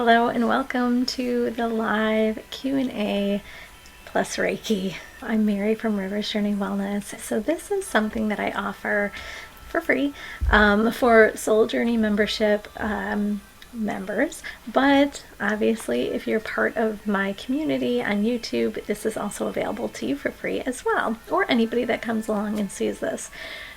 Hello and welcome to the live Q&A plus Reiki. I'm Mary from Rivers Journey Wellness. So this is something that I offer for free for Soul Journey membership members, but obviously if you're part of my community on YouTube, this is also available to you for free as well, or anybody that comes along and sees this.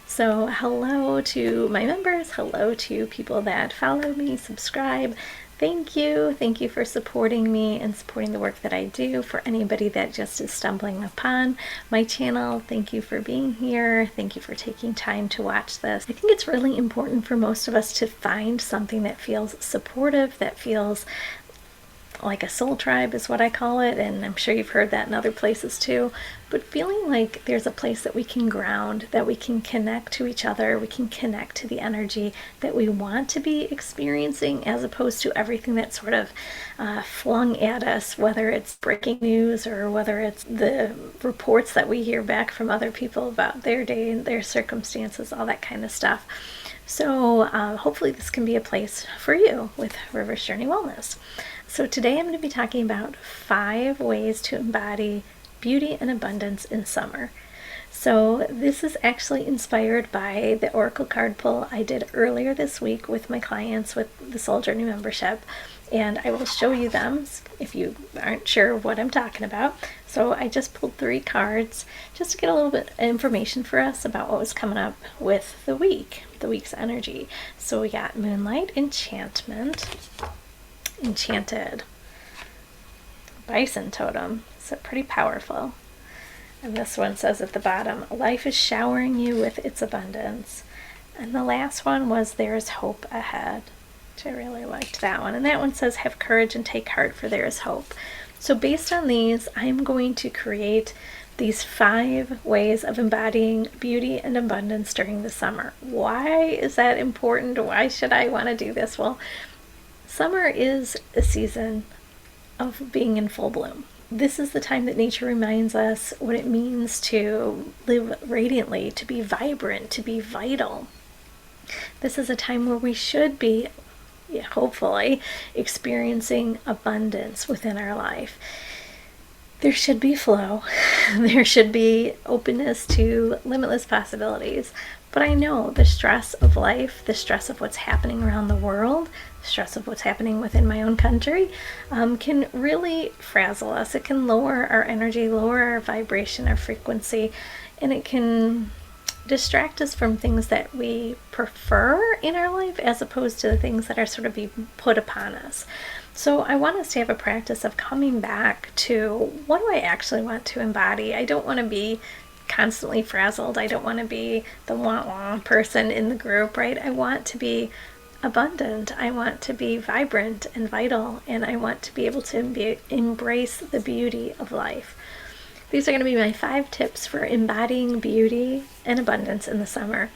So hello to my members, hello to people that follow me, subscribe. Thank you. Thank you for supporting me and supporting the work that I do. For anybody that just is stumbling upon my channel, thank you for being here. Thank you for taking time to watch this. I think it's really important for most of us to find something that feels supportive, that feels like a soul tribe is what I call it, and I'm sure you've heard that in other places too, but feeling like there's a place that we can ground, that we can connect to each other, we can connect to the energy that we want to be experiencing, as opposed to everything that's sort of flung at us, whether it's breaking news or whether it's the reports that we hear back from other people about their day and their circumstances, all that kind of stuff. So hopefully this can be a place for you with Rivers Journey Wellness. So today I'm going to be talking about 5 ways to embody beauty and abundance in summer. So this is actually inspired by the Oracle card pull I did earlier this week with my clients with the Soul Journey membership, and I will show you them if you aren't sure what I'm talking about. So I just pulled 3 cards just to get a little bit of information for us about what was coming up with the week's energy. So we got Moonlight, Enchantment, Enchanted, Bison Totem, so pretty powerful. And this one says at the bottom, life is showering you with its abundance. And the last one was there is hope ahead, which I really liked that one. And that one says have courage and take heart, for there is hope. So based on these, I'm going to create these 5 ways of embodying beauty and abundance during the summer. Why is that important? Why should I want to do this? Well, summer is a season of being in full bloom. This is the time that nature reminds us what it means to live radiantly, to be vibrant, to be vital. This is a time where we should be, hopefully, experiencing abundance within our life. There should be flow. There should be openness to limitless possibilities. But I know the stress of life, the stress of what's happening around the world, the stress of what's happening within my own country, can really frazzle us. It can lower our energy, lower our vibration, our frequency, and it can distract us from things that we prefer in our life as opposed to the things that are sort of being put upon us. So I want us to have a practice of coming back to, what do I actually want to embody? I don't want to be constantly frazzled. I don't want to be the wah-wah person in the group, right? I want to be abundant. I want to be vibrant and vital, and I want to be able to embrace the beauty of life. These are going to be my 5 tips for embodying beauty and abundance in the summer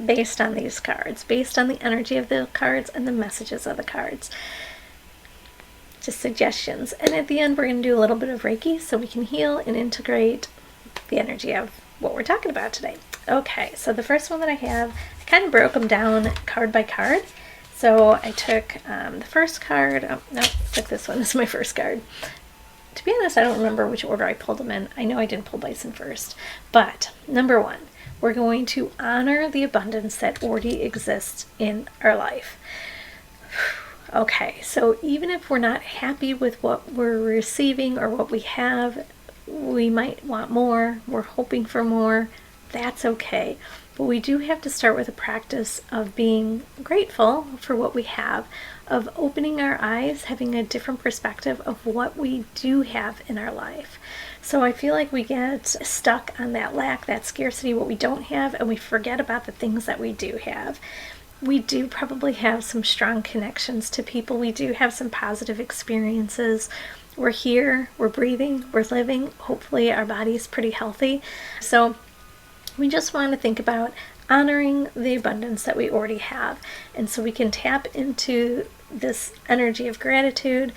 based on these cards, based on the energy of the cards and the messages of the cards. Just suggestions. And at the end, we're going to do a little bit of Reiki so we can heal and integrate the energy of what we're talking about today. Okay, so the first one that I have, I kind of broke them down card by card. So I took the first card, took this one as my first card. To be honest, I don't remember which order I pulled them in. I know I didn't pull Bison first. But number 1, we're going to honor the abundance that already exists in our life. Okay, so even if we're not happy with what we're receiving or what we have, we might want more, we're hoping for more, that's okay. But we do have to start with a practice of being grateful for what we have, of opening our eyes, having a different perspective of what we do have in our life. So I feel like we get stuck on that lack, that scarcity, what we don't have, and we forget about the things that we do have. We do probably have some strong connections to people. We do have some positive experiences. We're here, we're breathing, we're living. Hopefully our body's pretty healthy. So we just want to think about honoring the abundance that we already have. And so we can tap into this energy of gratitude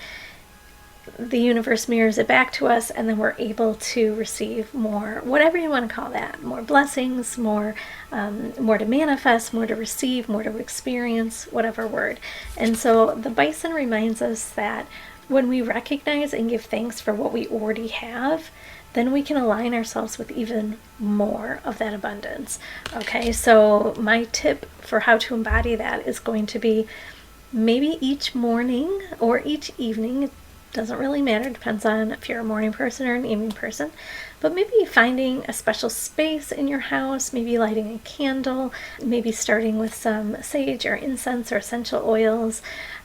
the universe mirrors it back to us, and then we're able to receive more, whatever you want to call that, more blessings, more to manifest, more to receive, more to experience, whatever word. And so the bison reminds us that when we recognize and give thanks for what we already have, then we can align ourselves with even more of that abundance. Okay, so my tip for how to embody that is going to be maybe each morning or each evening. Doesn't really matter, depends on if you're a morning person or an evening person, but maybe finding a special space in your house, maybe lighting a candle, maybe starting with some sage or incense or essential oils,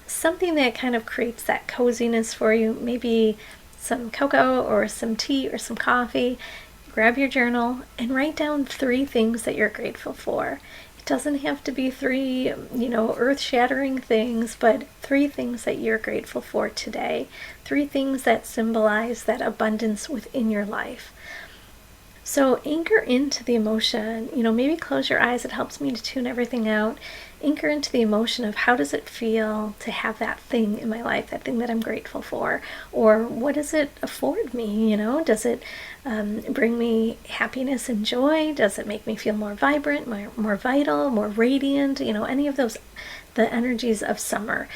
something that kind of creates that coziness for you, maybe some cocoa or some tea or some coffee. Grab your journal and write down 3 things that you're grateful for. Doesn't have to be 3, earth-shattering things, but 3 things that you're grateful for today. 3 things that symbolize that abundance within your life. So anchor into the emotion, maybe close your eyes. It helps me to tune everything out. Anchor into the emotion of how does it feel to have that thing in my life, that thing that I'm grateful for, or what does it afford me? Does it bring me happiness and joy? Does it make me feel more vibrant, more vital, more radiant? Any of those, the energies of summer.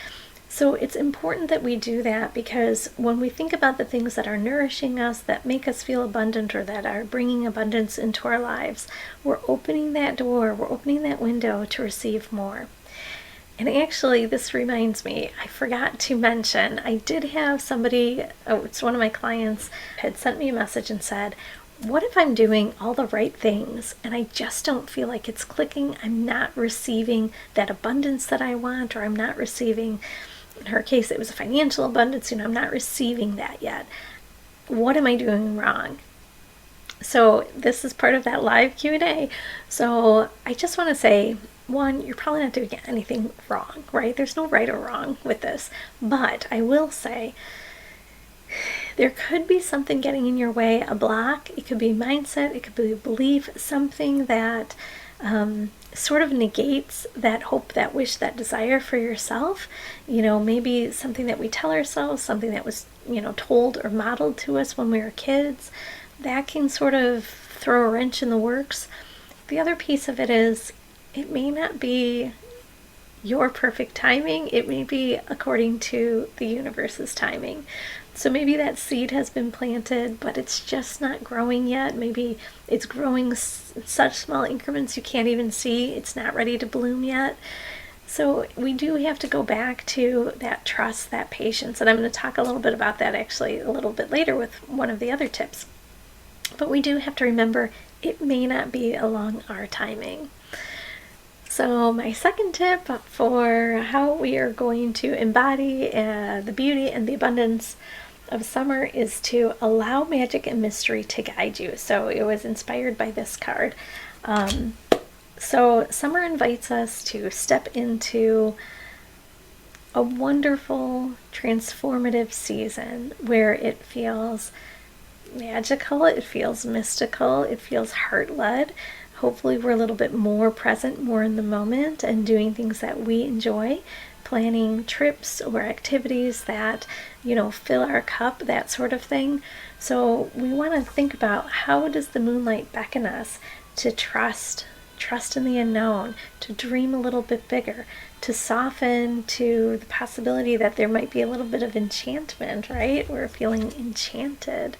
So it's important that we do that, because when we think about the things that are nourishing us, that make us feel abundant, or that are bringing abundance into our lives, we're opening that door, we're opening that window to receive more. And actually, this reminds me, I forgot to mention, I did have somebody, it's one of my clients, had sent me a message and said, what if I'm doing all the right things and I just don't feel like it's clicking? I'm not receiving that abundance that I want, or I'm not receiving, in her case, it was a financial abundance, I'm not receiving that yet. What am I doing wrong? So this is part of that live Q&A. So I just want to say, 1, you're probably not doing anything wrong, right? There's no right or wrong with this. But I will say, there could be something getting in your way, a block. It could be mindset, it could be a belief, something that sort of negates that hope, that wish, that desire for yourself. Maybe something that we tell ourselves, something that was, told or modeled to us when we were kids, that can sort of throw a wrench in the works. The other piece of it is, it may not be your perfect timing. It may be according to the universe's timing. So maybe that seed has been planted, but it's just not growing yet. Maybe it's growing in such small increments you can't even see. It's not ready to bloom yet. So we do have to go back to that trust, that patience. And I'm going to talk a little bit about that actually a little bit later with one of the other tips. But we do have to remember, it may not be along our timing. So my second tip for how we are going to embody the beauty and the abundance of summer is to allow magic and mystery to guide you. So it was inspired by this card. So summer invites us to step into a wonderful, transformative season where it feels magical, it feels mystical, it feels heart-led. Hopefully we're a little bit more present, more in the moment, and doing things that we enjoy, planning trips or activities that, fill our cup, that sort of thing. So we want to think about, how does the moonlight beckon us to trust in the unknown, to dream a little bit bigger, to soften to the possibility that there might be a little bit of enchantment, right? We're feeling enchantment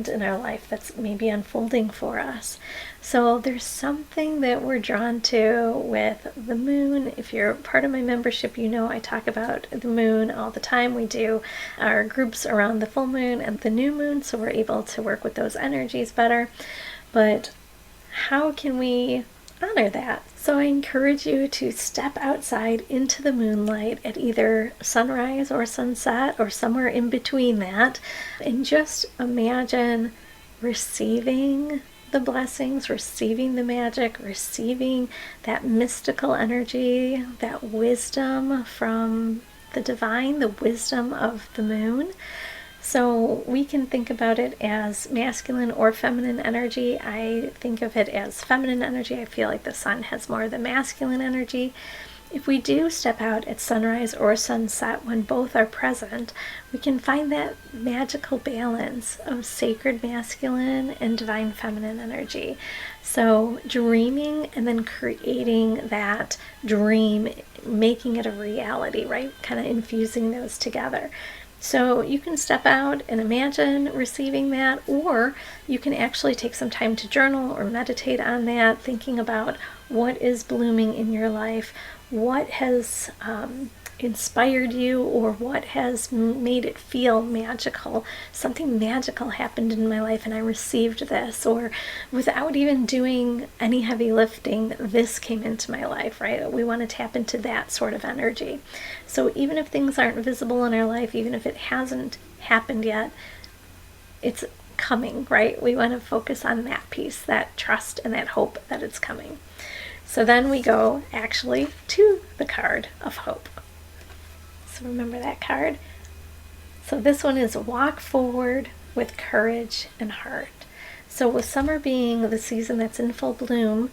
in our life that's maybe unfolding for us. So there's something that we're drawn to with the moon. If you're part of my membership, I talk about the moon all the time. We do our groups around the full moon and the new moon, so we're able to work with those energies better. But how can we honor that? So I encourage you to step outside into the moonlight at either sunrise or sunset or somewhere in between that, and just imagine receiving the blessings, receiving the magic, receiving that mystical energy, that wisdom from the divine, the wisdom of the moon. So we can think about it as masculine or feminine energy. I think of it as feminine energy. I feel like the sun has more of the masculine energy. if we do step out at sunrise or sunset when both are present, we can find that magical balance of sacred masculine and divine feminine energy. So dreaming and then creating that dream, making it a reality, right? Kind of infusing those together. So you can step out and imagine receiving that, or you can actually take some time to journal or meditate on that, thinking about what is blooming in your life, what has inspired you, or what has made it feel magical. Something magical happened in my life and I received this, or without even doing any heavy lifting, this came into my life, right? We want to tap into that sort of energy. So even if things aren't visible in our life, even if it hasn't happened yet, it's coming, right? We want to focus on that piece, that trust and that hope that it's coming. So then we go actually to the card of hope. So remember that card. So this one is walk forward with courage and heart. So with summer being the season that's in full bloom,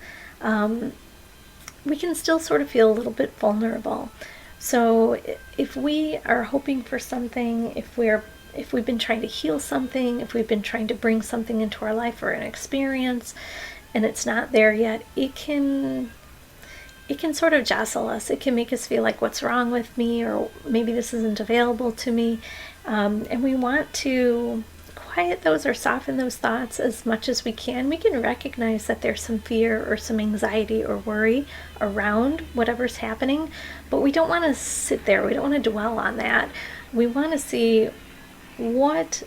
we can still sort of feel a little bit vulnerable. So if we are hoping for something, if we've been trying to heal something, if we've been trying to bring something into our life or an experience, and it's not there yet, it can sort of jostle us. It can make us feel like, what's wrong with me, or maybe this isn't available to me. And we want to quiet those or soften those thoughts as much as we can. We can recognize that there's some fear or some anxiety or worry around whatever's happening, but we don't want to sit there. We don't want to dwell on that. We want to see what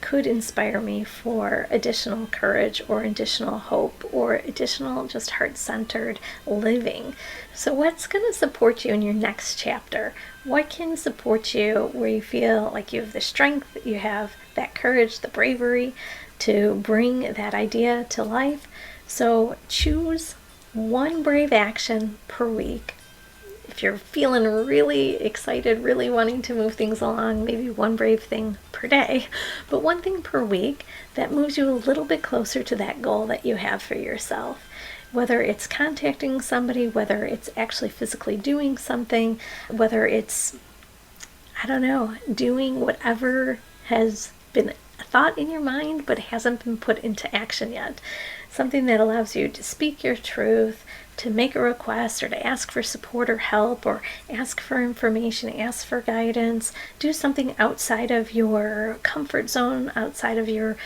could inspire me for additional courage or additional hope or additional just heart-centered living. So what's going to support you in your next chapter? What can support you where you feel like you have the strength, you have that courage, the bravery to bring that idea to life? So choose one brave action per week. If you're feeling really excited, really wanting to move things along, maybe one brave thing per day, but one thing per week that moves you a little bit closer to that goal that you have for yourself. Whether it's contacting somebody, whether it's actually physically doing something, whether it's, doing whatever has been a thought in your mind but hasn't been put into action yet. Something that allows you to speak your truth, to make a request, or to ask for support or help, or ask for information, ask for guidance, do something outside of your comfort zone, outside of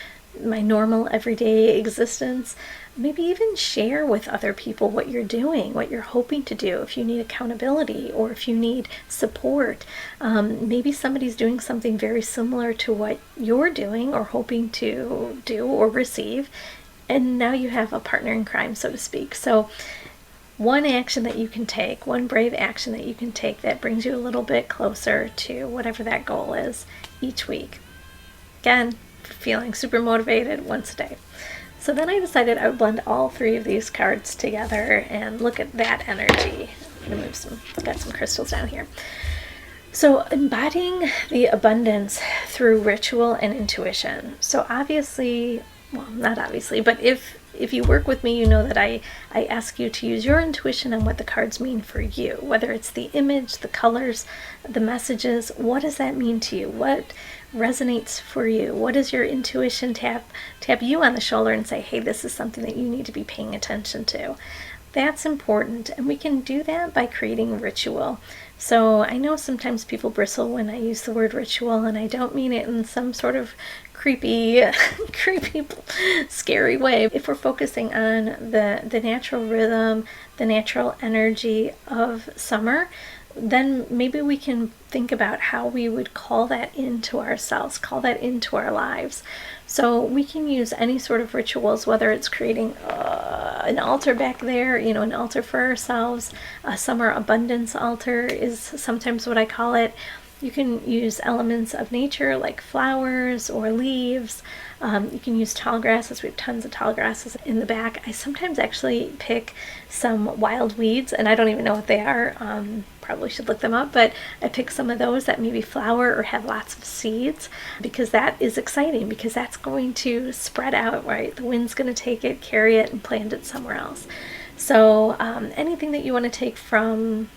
my normal everyday existence. Maybe even share with other people what you're doing, what you're hoping to do, if you need accountability or if you need support. Maybe somebody's doing something very similar to what you're doing or hoping to do or receive, and now you have a partner in crime, so to speak. So one action that you can take, one brave action that you can take that brings you a little bit closer to whatever that goal is each week. Again, feeling super motivated once a day. So then I decided I would blend all three of these cards together and look at that energy. I'm going to move got some crystals down here. So embodying the abundance through ritual and intuition. So obviously, well, not obviously, but if you work with me, you know that I ask you to use your intuition on what the cards mean for you, whether it's the image, the colors, the messages. What does that mean to you? What resonates for you? What does your intuition tap you on the shoulder and say, hey, this is something that you need to be paying attention to? That's important, and we can do that by creating ritual. So I know sometimes people bristle when I use the word ritual, and I don't mean it in some sort of creepy, scary way. If we're focusing on the natural rhythm, the natural energy of summer, then maybe we can think about how we would call that into ourselves, call that into our lives. So we can use any sort of rituals, whether it's creating an altar back there, an altar for ourselves. A summer abundance altar is sometimes what I call it. You can use elements of nature like flowers or leaves. You can use tall grasses. We have tons of tall grasses in the back. I sometimes actually pick some wild weeds, and I don't even know what they are. Probably should look them up, but I pick some of those that maybe flower or have lots of seeds, because that is exciting, because that's going to spread out, right? The wind's going to take it, carry it, and plant it somewhere else. So anything that you want to take from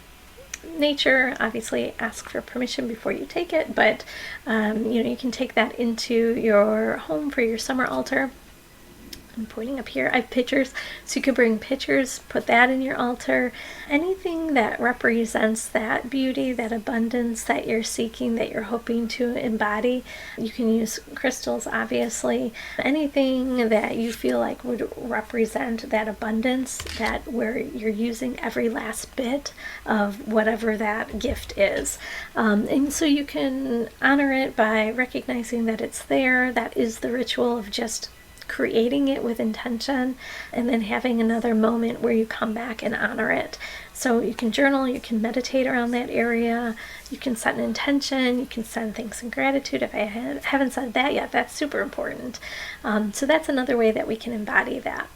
nature, obviously ask for permission before you take it, but you can take that into your home for your summer altar. I'm pointing up here. I have pictures, so you could bring pictures, put that in your altar. Anything that represents that beauty, that abundance that you're seeking, that you're hoping to embody. You can use crystals, obviously. Anything that you feel like would represent that abundance, that where you're using every last bit of whatever that gift is. And so you can honor it by recognizing that it's there. That is the ritual of just creating it with intention, and then having another moment where you come back and honor it. So you can journal, you can meditate around that area, you can set an intention, you can send thanks and gratitude. If I haven't said that yet, that's super important. So that's another way that we can embody that.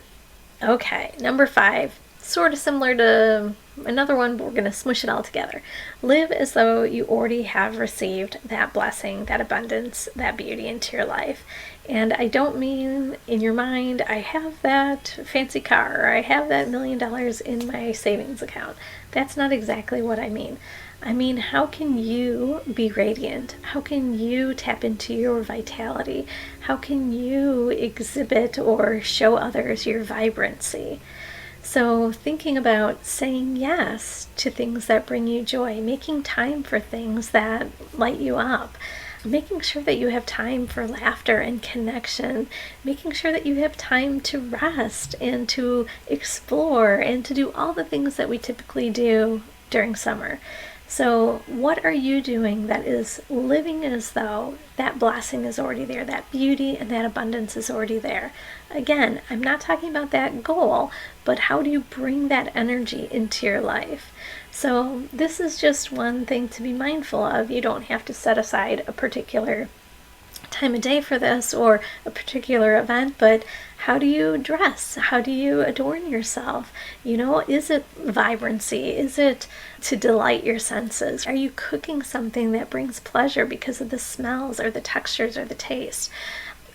Okay, number 5, sort of similar to another one, but we're going to smush it all together. Live as though you already have received that blessing, that abundance, that beauty into your life. And I don't mean in your mind, I have that fancy car, or I have that $1 million in my savings account. That's not exactly what I mean. I mean, how can you be radiant? How can you tap into your vitality? How can you exhibit or show others your vibrancy? So thinking about saying yes to things that bring you joy, making time for things that light you up, making sure that you have time for laughter and connection, making sure that you have time to rest and to explore and to do all the things that we typically do during summer. So what are you doing that is living as though that blessing is already there, that beauty and that abundance is already there? Again, I'm not talking about that goal, but how do you bring that energy into your life? So this is just one thing to be mindful of. You don't have to set aside a particular time of day for this or a particular event, but how do you dress? How do you adorn yourself? Is it vibrancy? Is it to delight your senses? Are you cooking something that brings pleasure because of the smells or the textures or the taste?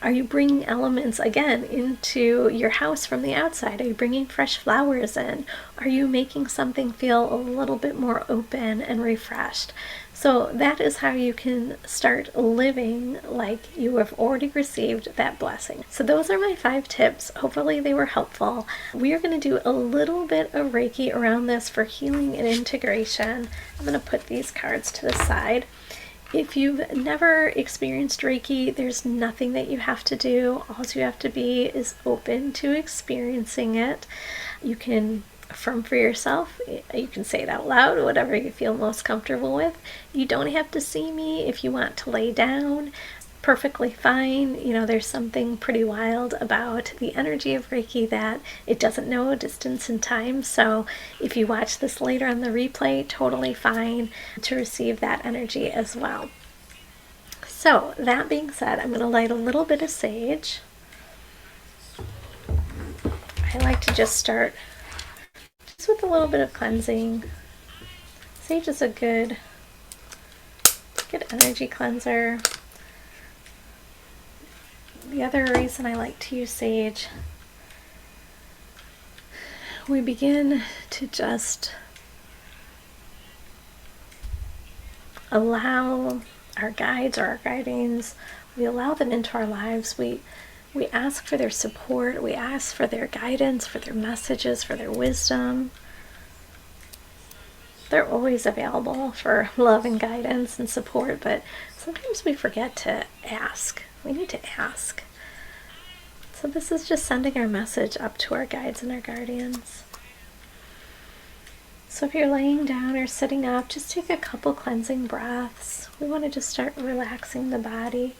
Are you bringing elements, again, into your house from the outside? Are you bringing fresh flowers in? Are you making something feel a little bit more open and refreshed? So that is how you can start living like you have already received that blessing. So those are my 5 tips. Hopefully they were helpful. We are going to do a little bit of Reiki around this for healing and integration. I'm going to put these cards to the side. If you've never experienced Reiki, there's nothing that you have to do. All you have to be is open to experiencing it. You can affirm for yourself. You can say it out loud, whatever you feel most comfortable with. You don't have to see me. If you want to lay down, perfectly fine. There's something pretty wild about the energy of Reiki that it doesn't know distance and time. So if you watch this later on the replay, totally fine to receive that energy as well. So that being said, I'm going to light a little bit of sage. I like to just start just with a little bit of cleansing. Sage is a good energy cleanser. The other reason I like to use sage, we begin to just allow our guides or our guidings, we allow them into our lives. We ask for their support, we ask for their guidance, for their messages, for their wisdom. They're always available for love and guidance and support, but sometimes we forget to ask. We need to ask. So this is just sending our message up to our guides and our guardians. So if you're laying down or sitting up, just take a couple cleansing breaths. We want to just start relaxing the body.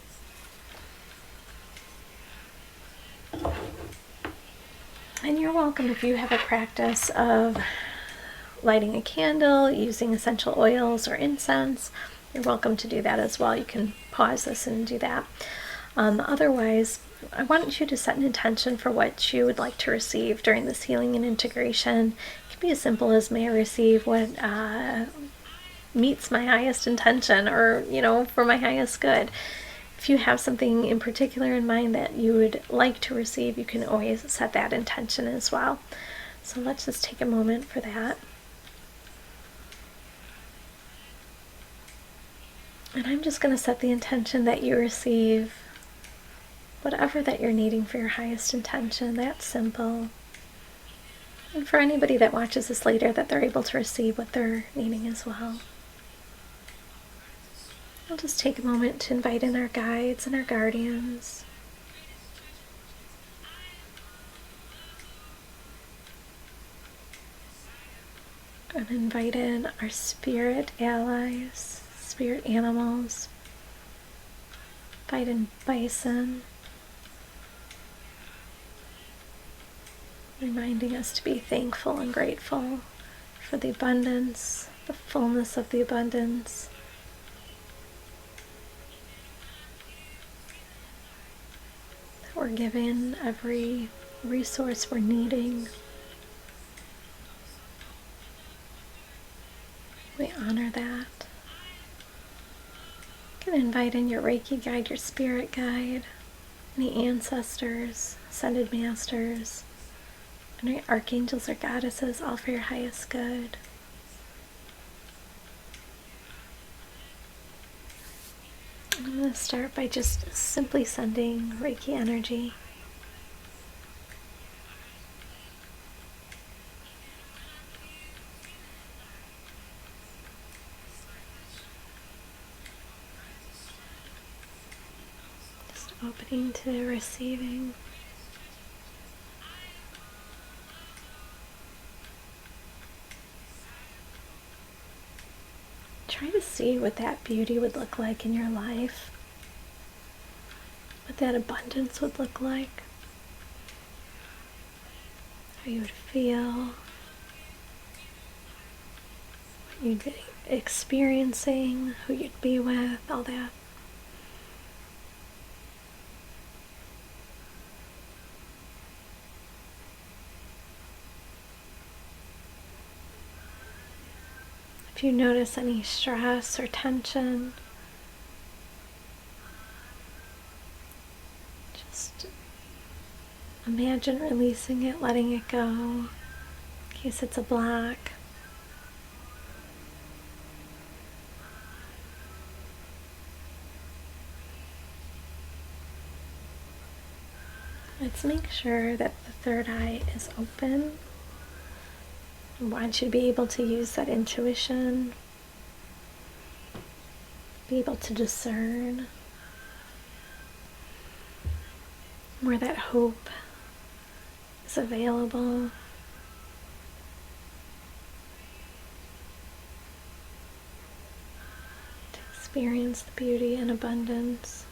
And you're welcome, if you have a practice of lighting a candle, using essential oils or incense, you're welcome to do that as well. You can pause this and do that. Otherwise, I want you to set an intention for what you would like to receive during this healing and integration. It can be as simple as, may I receive what meets my highest intention, or, for my highest good. If you have something in particular in mind that you would like to receive, you can always set that intention as well. So let's just take a moment for that. And I'm just going to set the intention that you receive whatever that you're needing for your highest intention. That's simple. And for anybody that watches this later, that they're able to receive what they're needing as well. I'll just take a moment to invite in our guides and our guardians. And invite in our spirit allies, spirit animals. Invite in bison. Reminding us to be thankful and grateful for the abundance, the fullness of the abundance. That we're given every resource we're needing. We honor that. You can invite in your Reiki guide, your spirit guide, any ancestors, ascended masters, any archangels or goddesses, all for your highest good. I'm going to start by just simply sending Reiki energy. Just opening to receiving. Try to see what that beauty would look like in your life, what that abundance would look like, how you would feel, what you'd be experiencing, who you'd be with, all that. If you notice any stress or tension, just imagine releasing it, letting it go, in case it's a block. Let's make sure that the third eye is open. I want you to be able to use that intuition, be able to discern where that hope is available. To experience the beauty and abundance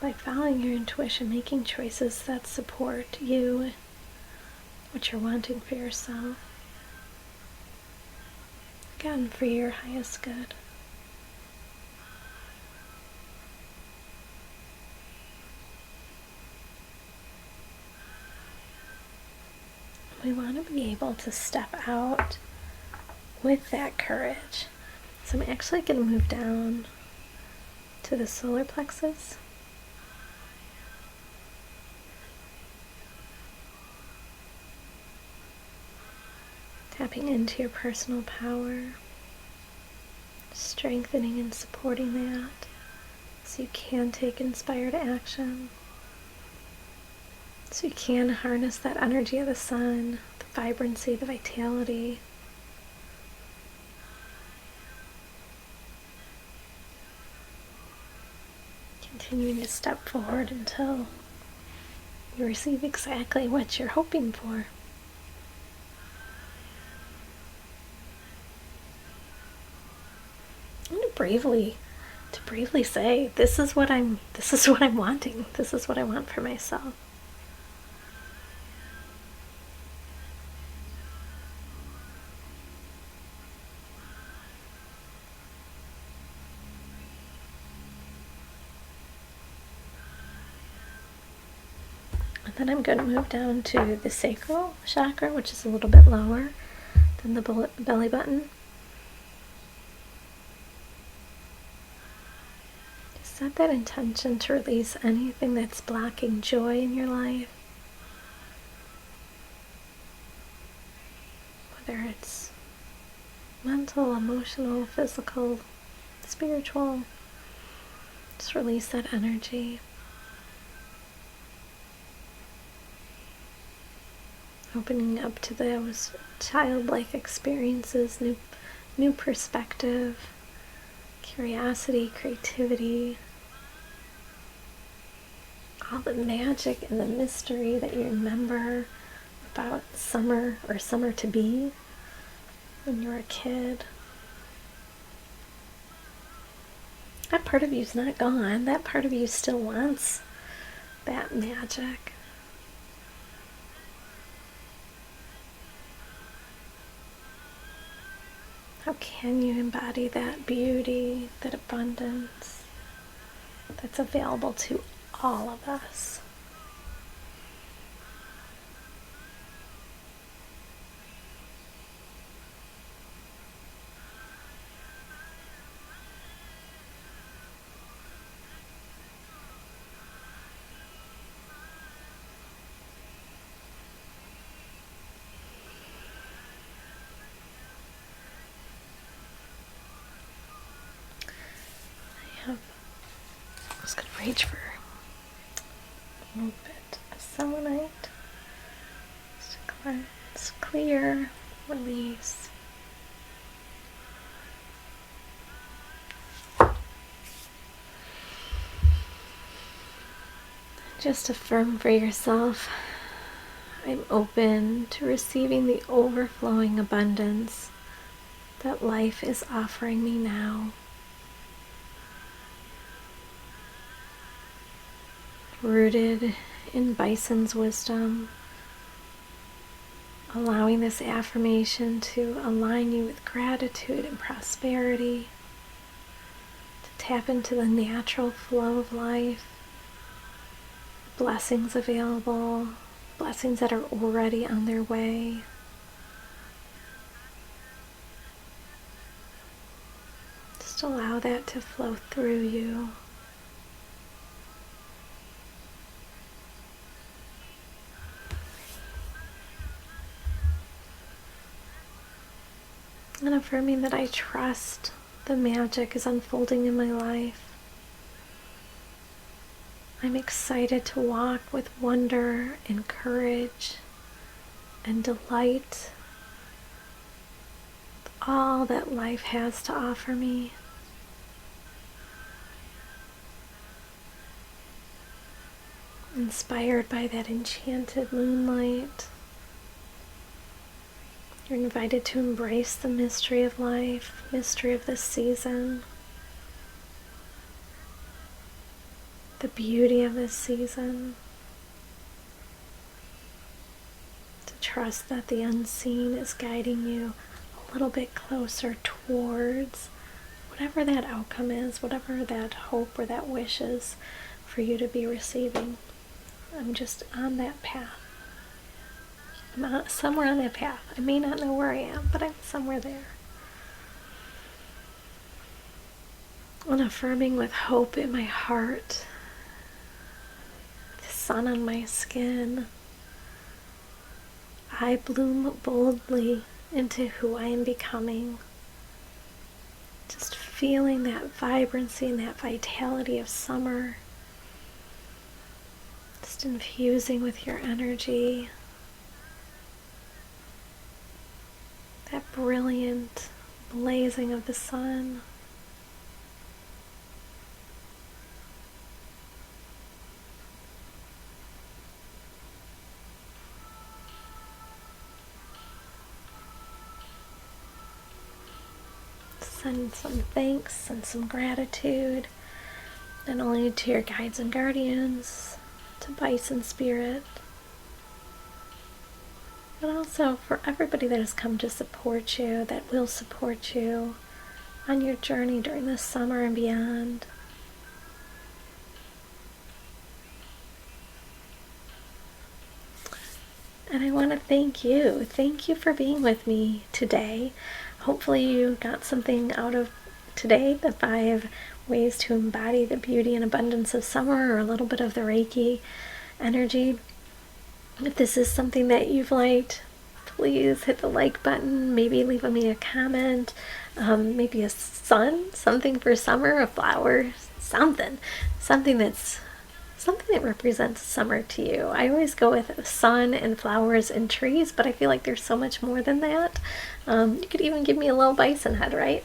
by following your intuition, making choices that support you, what you're wanting for yourself. Again, for your highest good. We want to be able to step out with that courage. So I'm actually going to move down to the solar plexus. Tapping into your personal power, strengthening and supporting that so you can take inspired action, so you can harness that energy of the sun, the vibrancy, the vitality. Continuing to step forward until you receive exactly what you're hoping for. I'm going to bravely say, this is what I'm wanting. This is what I want for myself. And then I'm going to move down to the sacral chakra, which is a little bit lower than the belly button. Set that intention to release anything that's blocking joy in your life. emotional, physical, spiritual. Just release that energy. Opening up to those childlike experiences, new perspective, curiosity, creativity, all the magic and the mystery that you remember about summer or summer to be when you were a kid. That part of you's not gone. That part of you still wants that magic. How can you embody that beauty, that abundance that's available to all of us? I'm just going to reach for a little bit of selenite. Just to cleanse, clear, release. Just affirm for yourself, I'm open to receiving the overflowing abundance that life is offering me now. Rooted in Bison's wisdom, allowing this affirmation to align you with gratitude and prosperity, to tap into the natural flow of life, blessings available, blessings that are already on their way. Just allow that to flow through you. And affirming that I trust the magic is unfolding in my life. I'm excited to walk with wonder and courage and delight with all that life has to offer me. Inspired by that enchanted moonlight, you're invited to embrace the mystery of life, mystery of this season, the beauty of this season, to trust that the unseen is guiding you a little bit closer towards whatever that outcome is, whatever that hope or that wish is for you to be receiving. I'm just on that path. I'm somewhere on that path. I may not know where I am, but I'm somewhere there. And affirming with hope in my heart, the sun on my skin, I bloom boldly into who I am becoming. Just feeling that vibrancy and that vitality of summer. Just infusing with your energy. That brilliant blazing of the sun. Send some thanks and some gratitude, not only to your guides and guardians, to Bison Spirit, but also for everybody that has come to support you, that will support you on your journey during this summer and beyond. And I want to thank you. Thank you for being with me today. Hopefully you got something out of today, the 5 ways to embody the beauty and abundance of summer, or a little bit of the Reiki energy. If this is something that you've liked, please hit the like button, maybe leave me a comment. maybe a sun, something for summer, a flower, something that represents summer to you. I always go with sun and flowers and trees, but I feel like there's so much more than that. You could even give me a little bison head, right?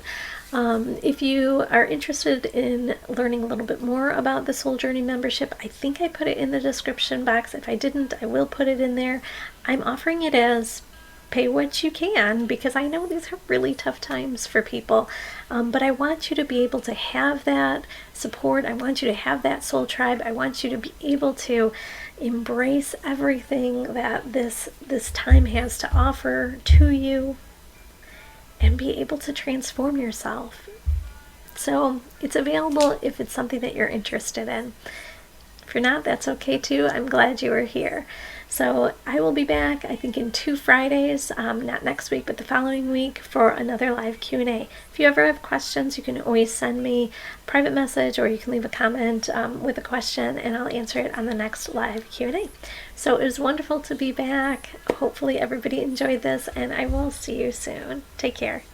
If you are interested in learning a little bit more about the Soul Journey membership, I think I put it in the description box. If I didn't, I will put it in there. I'm offering it as pay what you can, because I know these are really tough times for people, but I want you to be able to have that support. I want you to have that soul tribe. I want you to be able to embrace everything that this time has to offer to you and be able to transform yourself. So it's available if it's something that you're interested in. If you're not, that's okay too. I'm glad you are here. So I will be back, I think, in 2 Fridays, not next week, but the following week, for another live Q&A. If you ever have questions, you can always send me a private message, or you can leave a comment with a question, and I'll answer it on the next live Q&A. So it was wonderful to be back. Hopefully everybody enjoyed this, and I will see you soon. Take care.